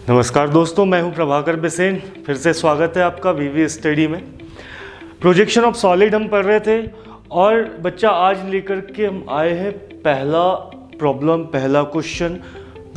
नमस्कार दोस्तों, मैं हूं प्रभाकर बिसेन। फिर से स्वागत है आपका वीवी स्टडी में। प्रोजेक्शन ऑफ सॉलिड हम पढ़ रहे थे और बच्चा आज लेकर के हम आए हैं पहला प्रॉब्लम, पहला क्वेश्चन,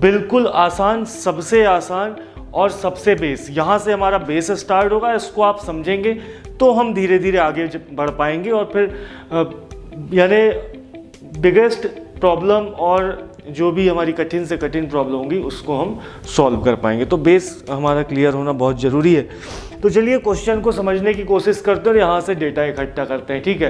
बिल्कुल आसान, सबसे आसान और सबसे बेस। यहाँ से हमारा बेस स्टार्ट होगा। इसको आप समझेंगे तो हम धीरे धीरे आगे बढ़ पाएंगे और फिर यानी बिगेस्ट प्रॉब्लम और जो भी हमारी कठिन से कठिन प्रॉब्लम होगी उसको हम सॉल्व कर पाएंगे। तो बेस हमारा क्लियर होना बहुत ज़रूरी है। तो चलिए क्वेश्चन को समझने की कोशिश करते हैं और यहाँ से डेटा इकट्ठा करते हैं। ठीक है,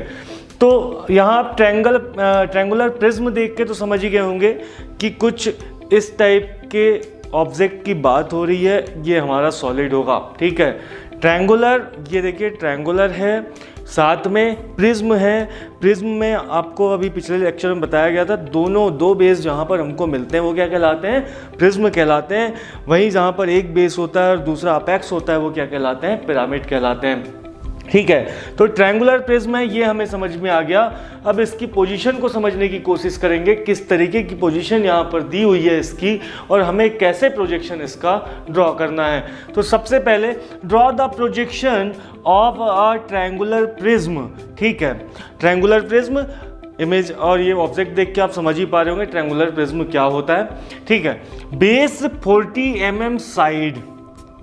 तो यहाँ आप ट्रायंगुलर प्रिज्म देख के तो समझ ही गए होंगे कि कुछ इस टाइप के ऑब्जेक्ट की बात हो रही है। ये हमारा सॉलिड होगा। ठीक है, ट्रायंगुलर, ये देखिए ट्रायंगुलर है, साथ में प्रिज्म है। प्रिज्म में आपको अभी पिछले लेक्चर में बताया गया था दो बेस जहाँ पर हमको मिलते हैं वो क्या कहलाते हैं? प्रिज्म कहलाते हैं। वहीं जहाँ पर एक बेस होता है और दूसरा अपेक्स होता है वो क्या कहलाते हैं? पिरामिड कहलाते हैं। ठीक है, तो ट्रायंगुलर प्रिज्म है, ये हमें समझ में आ गया। अब इसकी पोजीशन को समझने की कोशिश करेंगे, किस तरीके की पोजीशन यहाँ पर दी हुई है इसकी और हमें कैसे प्रोजेक्शन इसका ड्रॉ करना है। तो सबसे पहले draw the projection of a triangular prism. ठीक है, ट्रायंगुलर प्रिज्म इमेज और ये ऑब्जेक्ट देख के आप समझ ही पा रहे होंगे ट्रायंगुलर प्रिज्म क्या होता है। ठीक है, बेस 40 mm साइड।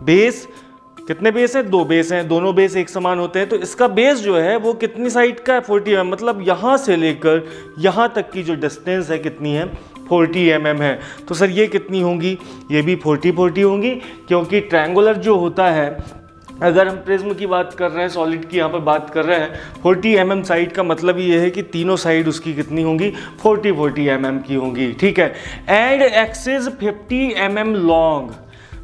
बेस कितने बेस हैं? 2 बेस हैं, दोनों बेस एक समान होते हैं। तो इसका बेस जो है वो कितनी साइड का है? 40 mm। मतलब यहाँ से लेकर यहाँ तक की जो डिस्टेंस है कितनी है? 40 mm है। तो सर ये कितनी होंगी? ये भी 40 होंगी, क्योंकि ट्रायंगुलर जो होता है, अगर हम प्रिज्म की बात कर रहे हैं, सॉलिड की यहाँ पर बात कर रहे हैं, 40 mm साइड का मतलब ये है कि तीनों साइड उसकी कितनी होंगी? 40 mm की होंगी। ठीक है, एंड एक्सिस 50 mm लॉन्ग,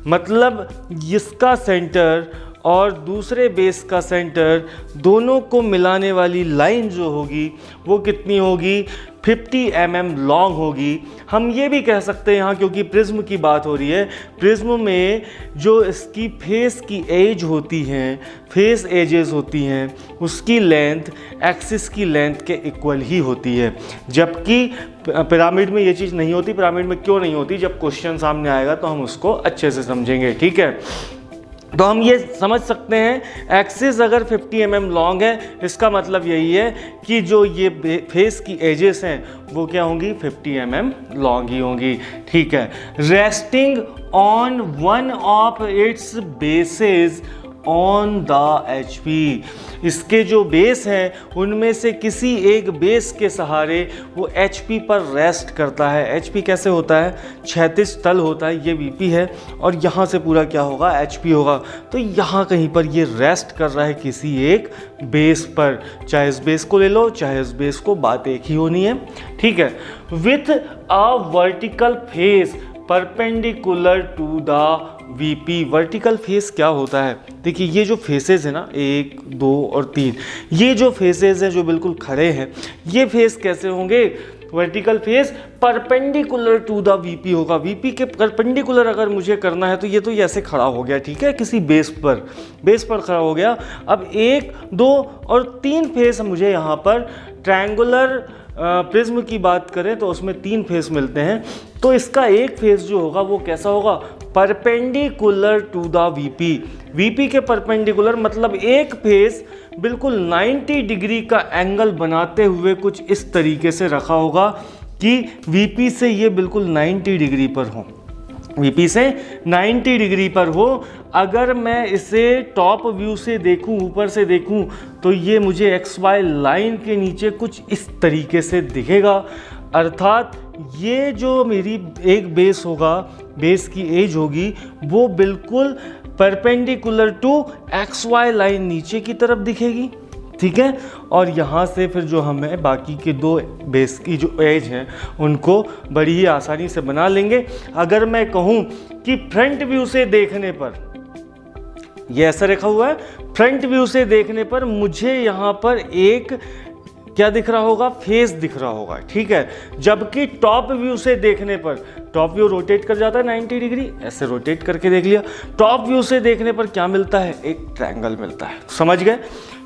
मतलब इसका सेंटर और दूसरे बेस का सेंटर दोनों को मिलाने वाली लाइन जो होगी वो कितनी होगी? 50 mm लॉन्ग होगी। हम ये भी कह सकते हैं यहाँ, क्योंकि प्रिज्म की बात हो रही है, प्रिज्म में जो इसकी फेस की एज होती हैं, फेस एजेस होती हैं, उसकी लेंथ एक्सिस की लेंथ के इक्वल ही होती है। जबकि पिरामिड में ये चीज़ नहीं होती। पिरामिड में क्यों नहीं होती? जब क्वेश्चन सामने आएगा तो हम उसको अच्छे से समझेंगे। ठीक है, तो हम ये समझ सकते हैं एक्सिस अगर 50 mm लॉन्ग है, इसका मतलब यही है कि जो ये फेस की एजेस हैं वो क्या होंगी? 50 mm लॉन्ग ही होंगी। ठीक है, resting on one of it's bases on the HP। इसके जो बेस हैं उनमें से किसी एक बेस के सहारे वो HP पर रेस्ट करता है। HP कैसे होता है? क्षैतिज तल होता है। ये VP है और यहाँ से पूरा क्या होगा? HP होगा। तो यहाँ कहीं पर ये रेस्ट कर रहा है किसी एक बेस पर। चाहे इस बेस को ले लो, चाहे इस बेस को, बात एक ही होनी है। ठीक है, with a vertical face perpendicular to the VP। Vertical face क्या होता है? देखिए ये जो फेसेस है ना, 1, 2 और 3, ये जो फेसेस हैं जो बिल्कुल खड़े हैं, ये फेस कैसे होंगे? Vertical face perpendicular to the VP होगा। VP के परपेंडिकुलर अगर मुझे करना है तो ये तो ऐसे खड़ा हो गया। ठीक है, किसी बेस पर खड़ा हो गया। अब 1, 2 और 3 फेस मुझे यहाँ पर ट्रायंगुलर प्रिज्म की बात करें तो उसमें 3 फेस मिलते हैं। तो इसका एक फेस जो होगा वो कैसा होगा? परपेंडिकुलर टू द VP के परपेंडिकुलर, मतलब एक फेस बिल्कुल 90 डिग्री का एंगल बनाते हुए कुछ इस तरीके से रखा होगा कि VP से ये बिल्कुल 90 डिग्री पर हो। VP से 90 डिग्री पर हो। अगर मैं इसे टॉप व्यू से देखूं, ऊपर से देखूं, तो ये मुझे XY लाइन के नीचे कुछ इस तरीके से दिखेगा। अर्थात ये जो मेरी एक बेस होगा, बेस की एज होगी, वो बिल्कुल परपेंडिकुलर टू XY लाइन नीचे की तरफ दिखेगी। ठीक है, और यहाँ से फिर जो हमें बाकी के 2 बेस की जो एज हैं उनको बड़ी ही आसानी से बना लेंगे। अगर मैं कहूँ कि फ्रंट व्यू से देखने पर, ये ऐसा रखा हुआ है, फ्रंट व्यू से देखने पर मुझे यहाँ पर एक क्या दिख रहा होगा? फेस दिख रहा होगा। ठीक है, जबकि टॉप व्यू से देखने पर, टॉप व्यू रोटेट कर जाता है 90 डिग्री, ऐसे रोटेट करके देख लिया, टॉप व्यू से देखने पर क्या मिलता है? एक ट्रायंगल मिलता है। समझ गए?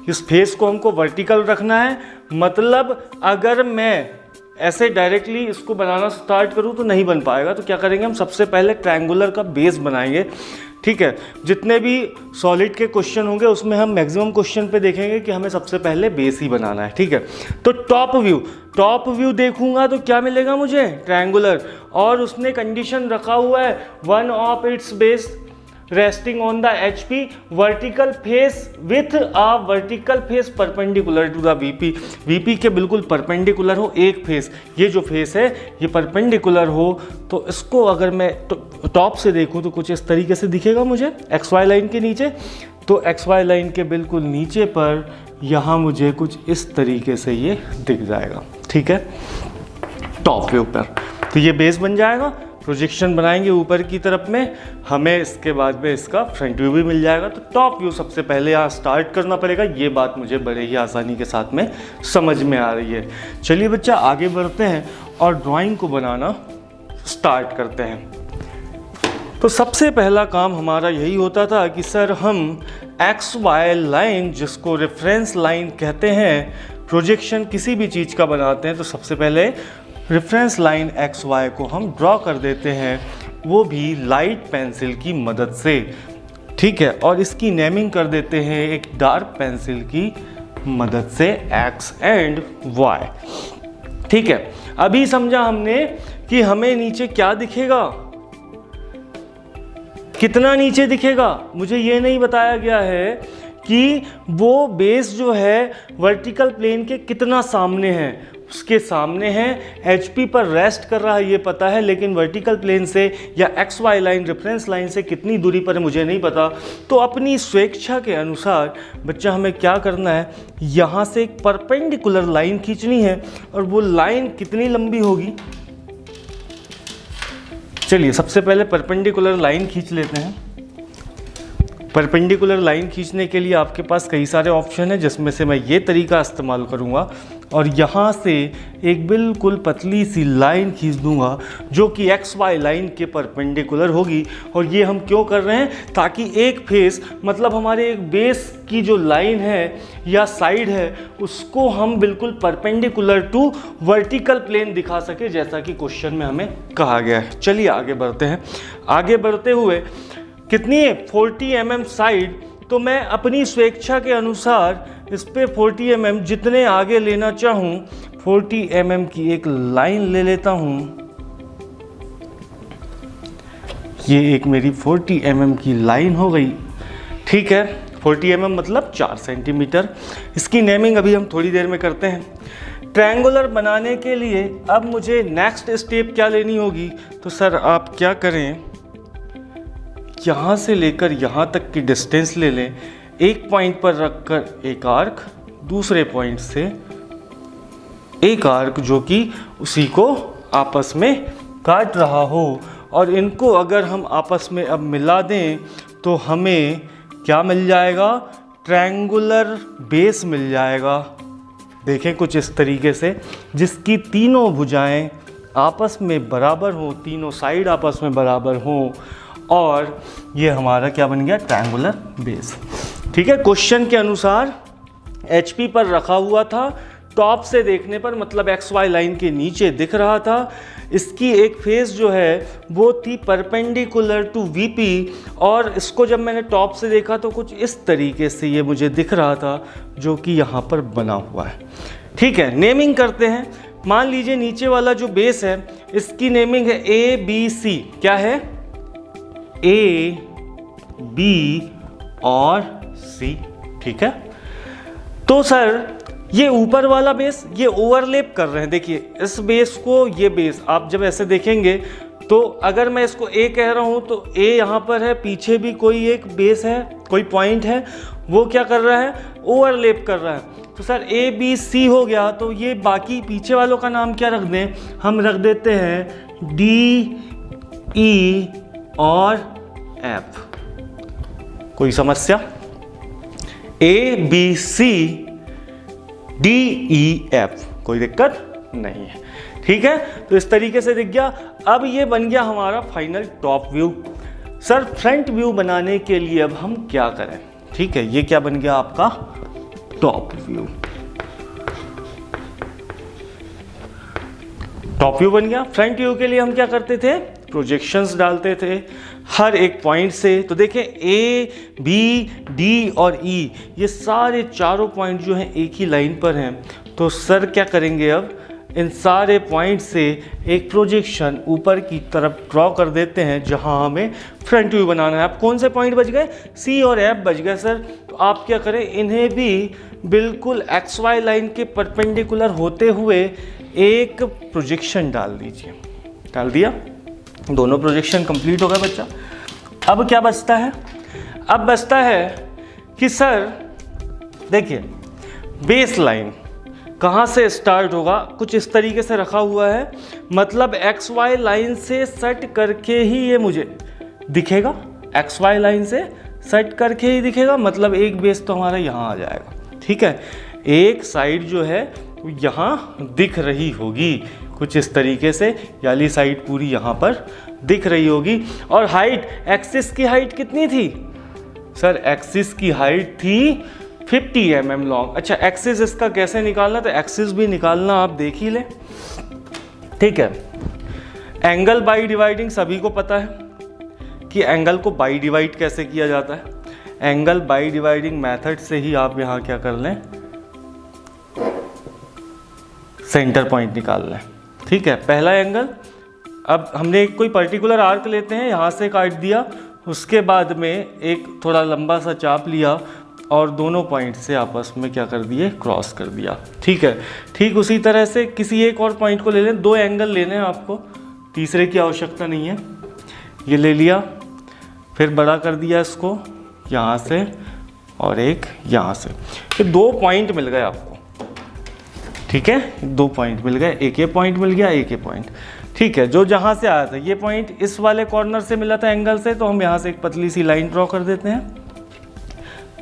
इस फेस को हमको वर्टिकल रखना है। मतलब अगर मैं ऐसे डायरेक्टली इसको बनाना स्टार्ट करूँ तो नहीं बन पाएगा। तो क्या करेंगे, हम सबसे पहले ट्रायंगुलर का बेस बनाएंगे। ठीक है, जितने भी सॉलिड के क्वेश्चन होंगे उसमें हम मैक्सिमम क्वेश्चन पे देखेंगे कि हमें सबसे पहले बेस ही बनाना है। ठीक है, तो टॉप व्यू देखूंगा तो क्या मिलेगा मुझे, ट्रायंगुलर, और उसने कंडीशन रखा हुआ है one of its base resting on the HP vertical face with a vertical face perpendicular to the VP के बिल्कुल परपेंडिकुलर हो एक फेस। ये जो फेस है ये परपेंडिकुलर हो, तो इसको अगर मैं टॉप से देखूं तो कुछ इस तरीके से दिखेगा मुझे XY लाइन के नीचे। तो XY लाइन के बिल्कुल नीचे पर यहाँ मुझे कुछ इस तरीके से ये दिख जाएगा। ठीक है, टॉप व्यू पर तो ये बेस बन जाएगा। प्रोजेक्शन बनाएंगे ऊपर की तरफ में, हमें इसके बाद में इसका फ्रंट व्यू भी मिल जाएगा। तो टॉप व्यू सबसे पहले यहाँ स्टार्ट करना पड़ेगा। ये बात मुझे बड़े ही आसानी के साथ में समझ में आ रही है। चलिए बच्चा आगे बढ़ते हैं और ड्राइंग को बनाना स्टार्ट करते हैं। तो सबसे पहला काम हमारा यही होता था कि सर हम XY लाइन, जिसको रेफरेंस लाइन कहते हैं, प्रोजेक्शन किसी भी चीज़ का बनाते हैं तो सबसे पहले रेफरेंस लाइन XY को हम ड्रॉ कर देते हैं, वो भी लाइट पेंसिल की मदद से। ठीक है, और इसकी नेमिंग कर देते हैं एक डार्क पेंसिल की मदद से X एंड Y। ठीक है, अभी समझा हमने कि हमें नीचे क्या दिखेगा, कितना नीचे दिखेगा। मुझे ये नहीं बताया गया है कि वो बेस जो है वर्टिकल प्लेन के कितना सामने है। उसके सामने है, HP पर रेस्ट कर रहा है ये पता है, लेकिन वर्टिकल प्लेन से या XY लाइन रेफरेंस लाइन से कितनी दूरी पर है मुझे नहीं पता। तो अपनी स्वेच्छा के अनुसार बच्चा हमें क्या करना है, यहाँ से एक परपेंडिकुलर लाइन खींचनी है। और वो लाइन कितनी लंबी होगी, चलिए सबसे पहले परपेंडिकुलर लाइन खींच लेते हैं। परपेंडिकुलर लाइन खींचने के लिए आपके पास कई सारे ऑप्शन हैं, जिसमें से मैं ये तरीका इस्तेमाल करूँगा और यहाँ से एक बिल्कुल पतली सी लाइन खींच दूँगा जो कि XY लाइन के परपेंडिकुलर होगी। और ये हम क्यों कर रहे हैं, ताकि एक फेस मतलब हमारे एक बेस की जो लाइन है या साइड है उसको हम बिल्कुल परपेंडिकुलर टू वर्टिकल प्लेन दिखा सके, जैसा कि क्वेश्चन में हमें कहा गया है। चलिए आगे बढ़ते हैं। आगे बढ़ते हुए कितनी है, 40 mm साइड, तो मैं अपनी स्वेच्छा के अनुसार इस पे 40 mm जितने आगे लेना चाहूँ 40 mm की एक लाइन ले लेता हूँ। ये एक मेरी 40 mm की लाइन हो गई। ठीक है, 40 mm मतलब 4 सेंटीमीटर। इसकी नेमिंग अभी हम थोड़ी देर में करते हैं। ट्रायंगुलर बनाने के लिए अब मुझे नेक्स्ट स्टेप क्या लेनी होगी, तो सर आप क्या करें, यहाँ से लेकर यहाँ तक की डिस्टेंस ले लें, एक पॉइंट पर रखकर एक आर्क, दूसरे पॉइंट से एक आर्क जो कि उसी को आपस में काट रहा हो, और इनको अगर हम आपस में अब मिला दें तो हमें क्या मिल जाएगा, ट्रायंगुलर बेस मिल जाएगा। देखें कुछ इस तरीके से, जिसकी तीनों भुजाएं आपस में बराबर हो, तीनों साइड आपस में बराबर हो, और ये हमारा क्या बन गया, ट्रायंगुलर बेस। ठीक है, क्वेश्चन के अनुसार HP पर रखा हुआ था, टॉप से देखने पर मतलब XY लाइन के नीचे दिख रहा था। इसकी एक फेस जो है वो थी परपेंडिकुलर टू VP, और इसको जब मैंने टॉप से देखा तो कुछ इस तरीके से ये मुझे दिख रहा था जो कि यहाँ पर बना हुआ है। ठीक है, नेमिंग करते हैं। मान लीजिए नीचे वाला जो बेस है इसकी नेमिंग है ABC। क्या है, A, B और C। ठीक है, तो सर ये ऊपर वाला बेस ये ओवरलैप कर रहे हैं। देखिए इस बेस को, ये बेस आप जब ऐसे देखेंगे तो अगर मैं इसको A कह रहा हूँ तो A यहाँ पर है, पीछे भी कोई एक बेस है, कोई पॉइंट है, वो क्या कर रहा है, ओवरलैप कर रहा है। तो सर ABC हो गया, तो ये बाकी पीछे वालों का नाम क्या रख दें, हम रख देते हैं D, E और F। कोई समस्या, ABC DEF, कोई दिक्कत नहीं है। ठीक है, तो इस तरीके से दिख गया। अब ये बन गया हमारा final top view. Sir front view बनाने के लिए अब हम क्या करें, ठीक है, ये क्या बन गया आपका टॉप व्यू। टॉप व्यू बन गया। फ्रंट व्यू के लिए हम क्या करते थे, प्रोजेक्शंस डालते थे हर एक पॉइंट से। तो देखें ए, बी, डी और ई ये सारे चारों पॉइंट जो हैं एक ही लाइन पर हैं। तो सर क्या करेंगे, अब इन सारे पॉइंट से एक प्रोजेक्शन ऊपर की तरफ ड्रॉ कर देते हैं जहां हमें फ्रंट व्यू बनाना है। अब कौन से पॉइंट बच गए, सी और एफ बच गए सर। तो आप क्या करें, इन्हें भी बिल्कुल एक्स वाई लाइन के परपेंडिकुलर होते हुए एक प्रोजेक्शन डाल दीजिए। डाल दिया, दोनों प्रोजेक्शन कंप्लीट हो गया बच्चा। अब क्या बचता है, अब बचता है कि सर देखिए बेस लाइन कहाँ से स्टार्ट होगा, कुछ इस तरीके से रखा हुआ है, मतलब एक्स वाई लाइन से सेट करके ही ये मुझे दिखेगा, एक्स वाई लाइन से सेट करके ही दिखेगा, मतलब एक बेस तो हमारा यहाँ आ जाएगा। ठीक है, एक साइड जो है यहाँ दिख रही होगी कुछ इस तरीके से, याली साइड पूरी यहाँ पर दिख रही होगी। और हाइट, एक्सिस की हाइट कितनी थी सर, एक्सिस की हाइट थी 50 mm लॉन्ग। अच्छा, एक्सिस इसका कैसे निकालना, तो एक्सिस भी निकालना आप देख ही लें। ठीक है, एंगल बाई डिवाइडिंग सभी को पता है कि एंगल को बाई डिवाइड कैसे किया जाता है। एंगल बाई डिवाइडिंग मेथड से ही आप यहाँ क्या कर लें, सेंटर पॉइंट निकाल लें। ठीक है, पहला एंगल, अब हमने एक कोई पर्टिकुलर आर्क लेते हैं, यहाँ से काट दिया, उसके बाद में एक थोड़ा लंबा सा चाप लिया और दोनों पॉइंट से आपस में क्या कर दिए, क्रॉस कर दिया। ठीक है, ठीक उसी तरह से किसी एक और पॉइंट को ले लें, दो एंगल लेने हैं आपको, तीसरे की आवश्यकता नहीं है। ये ले लिया, फिर बड़ा कर दिया इसको यहाँ से और एक यहाँ से, फिर दो पॉइंट मिल गए आपको। ठीक है, दो पॉइंट मिल गए, एक ये पॉइंट मिल गया, एक ये पॉइंट। ठीक है, जो जहाँ से आया था ये पॉइंट इस वाले कॉर्नर से मिला था एंगल से, तो हम यहाँ से एक पतली सी लाइन ड्रॉ कर देते हैं।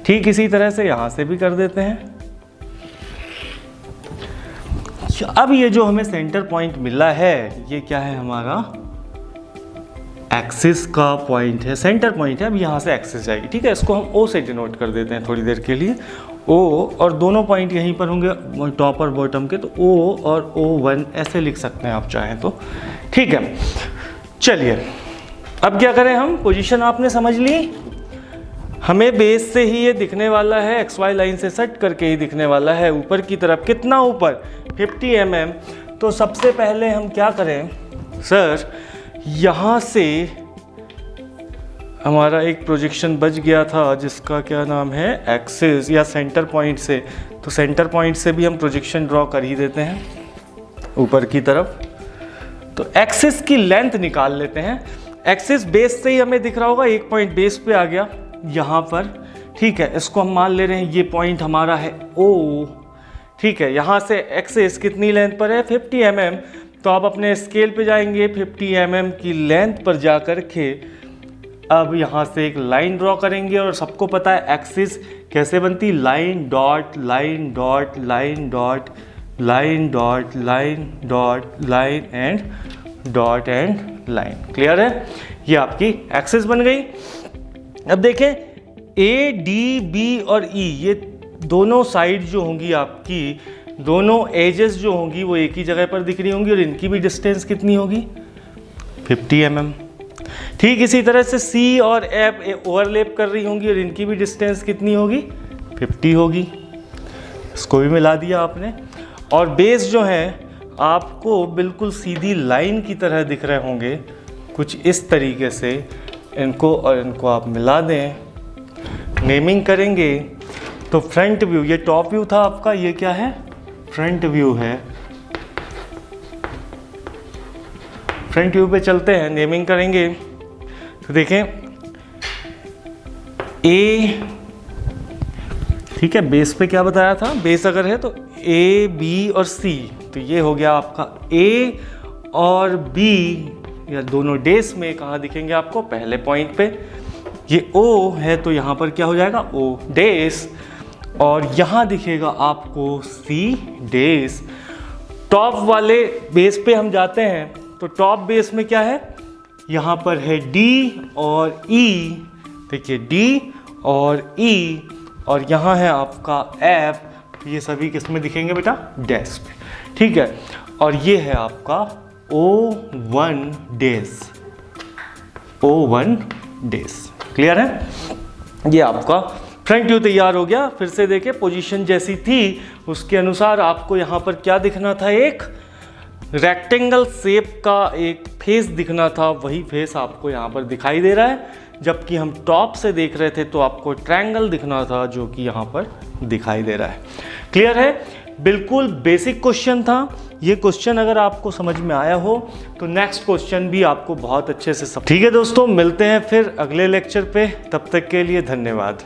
ठीक इसी तरह से यहाँ से भी कर देते हैं। अब ये जो हमें सेंटर पॉइंट मिला है, ये क्या है, हमारा एक्सिस का पॉइंट है, सेंटर पॉइंट है। अब यहाँ से एक्सिस जाएगी। ठीक है, इसको हम ओ से डिनोट कर देते हैं थोड़ी देर के लिए, ओ, और दोनों पॉइंट यहीं पर होंगे टॉप और बॉटम के, तो ओ और O1 ऐसे लिख सकते हैं आप चाहें तो। ठीक है, चलिए अब क्या करें हम, पोजीशन आपने समझ ली, हमें बेस से ही ये दिखने वाला है, एक्स वाई लाइन से सेट करके ही दिखने वाला है ऊपर की तरफ। कितना ऊपर, 50 mm। तो सबसे पहले हम क्या करें सर, यहाँ से हमारा एक प्रोजेक्शन बच गया था जिसका क्या नाम है, एक्सिस या सेंटर पॉइंट से। तो सेंटर पॉइंट से भी हम प्रोजेक्शन ड्रॉ कर ही देते हैं ऊपर की तरफ। तो एक्सिस की लेंथ निकाल लेते हैं। एक्सिस बेस से ही हमें दिख रहा होगा, एक पॉइंट बेस पे आ गया यहाँ पर। ठीक है, इसको हम मान ले रहे हैं ये पॉइंट हमारा है O। ठीक है, यहाँ से एक्सिस कितनी लेंथ पर है, 50 mm। तो आप अपने स्केल पे जाएंगे, 50 mm की लेंथ पर जा कर के अब यहाँ से एक लाइन ड्रॉ करेंगे। और सबको पता है एक्सिस कैसे बनती, line dot line dot line dot line dot line dot line and dot and line. Clear है, ये आपकी एक्सिस बन गई। अब देखें ए, डी, बी और ई, ये दोनों साइड जो होंगी आपकी, दोनों एजेस जो होंगी वो एक ही जगह पर दिख रही होंगी, और इनकी भी डिस्टेंस कितनी होगी, 50 mm। ठीक इसी तरह से सी और एफ ओवरलैप कर रही होंगी और इनकी भी डिस्टेंस कितनी होगी, 50 होगी। इसको भी मिला दिया आपने। और बेस जो है आपको बिल्कुल सीधी लाइन की तरह दिख रहे होंगे कुछ इस तरीके से। इनको और इनको आप मिला दें, नेमिंग करेंगे तो फ्रंट व्यू, ये टॉप व्यू था आपका, ये क्या है, फ्रंट व्यू है। फ्रंट व्यू पे चलते हैं, नेमिंग करेंगे तो देखें ए, ठीक है, बेस पे क्या बताया था, बेस अगर है तो ए, बी और सी, तो ये हो गया आपका ए और बी, या दोनों डेस में कहाँ दिखेंगे आपको, पहले पॉइंट पे। ये ओ है तो यहाँ पर क्या हो जाएगा, ओ डेस, और यहाँ दिखेगा आपको सी डेस। टॉप वाले बेस पे हम जाते हैं तो टॉप बेस में क्या है, यहाँ पर है डी और ई, देखिए डी और ई, और यहाँ है आपका एफ। ये सभी किस में दिखेंगे बेटा, डैश पे। ठीक है, और ये है आपका O1 days, O1 days। Clear है? ये आपका फ्रंट व्यू तैयार हो गया। फिर से देखिए, पोजीशन जैसी थी उसके अनुसार आपको यहाँ पर क्या दिखना था, एक रेक्टेंगल शेप का एक फेस दिखना था, वही फेस आपको यहाँ पर दिखाई दे रहा है। जबकि हम टॉप से देख रहे थे तो आपको ट्रायंगल दिखना था, जो कि यहाँ पर दिखाई दे रहा है। क्लियर है? बिल्कुल बेसिक क्वेश्चन था ये। क्वेश्चन अगर आपको समझ में आया हो तो नेक्स्ट क्वेश्चन भी आपको बहुत अच्छे से ठीक है दोस्तों, मिलते हैं फिर अगले लेक्चर पे। तब तक के लिए धन्यवाद।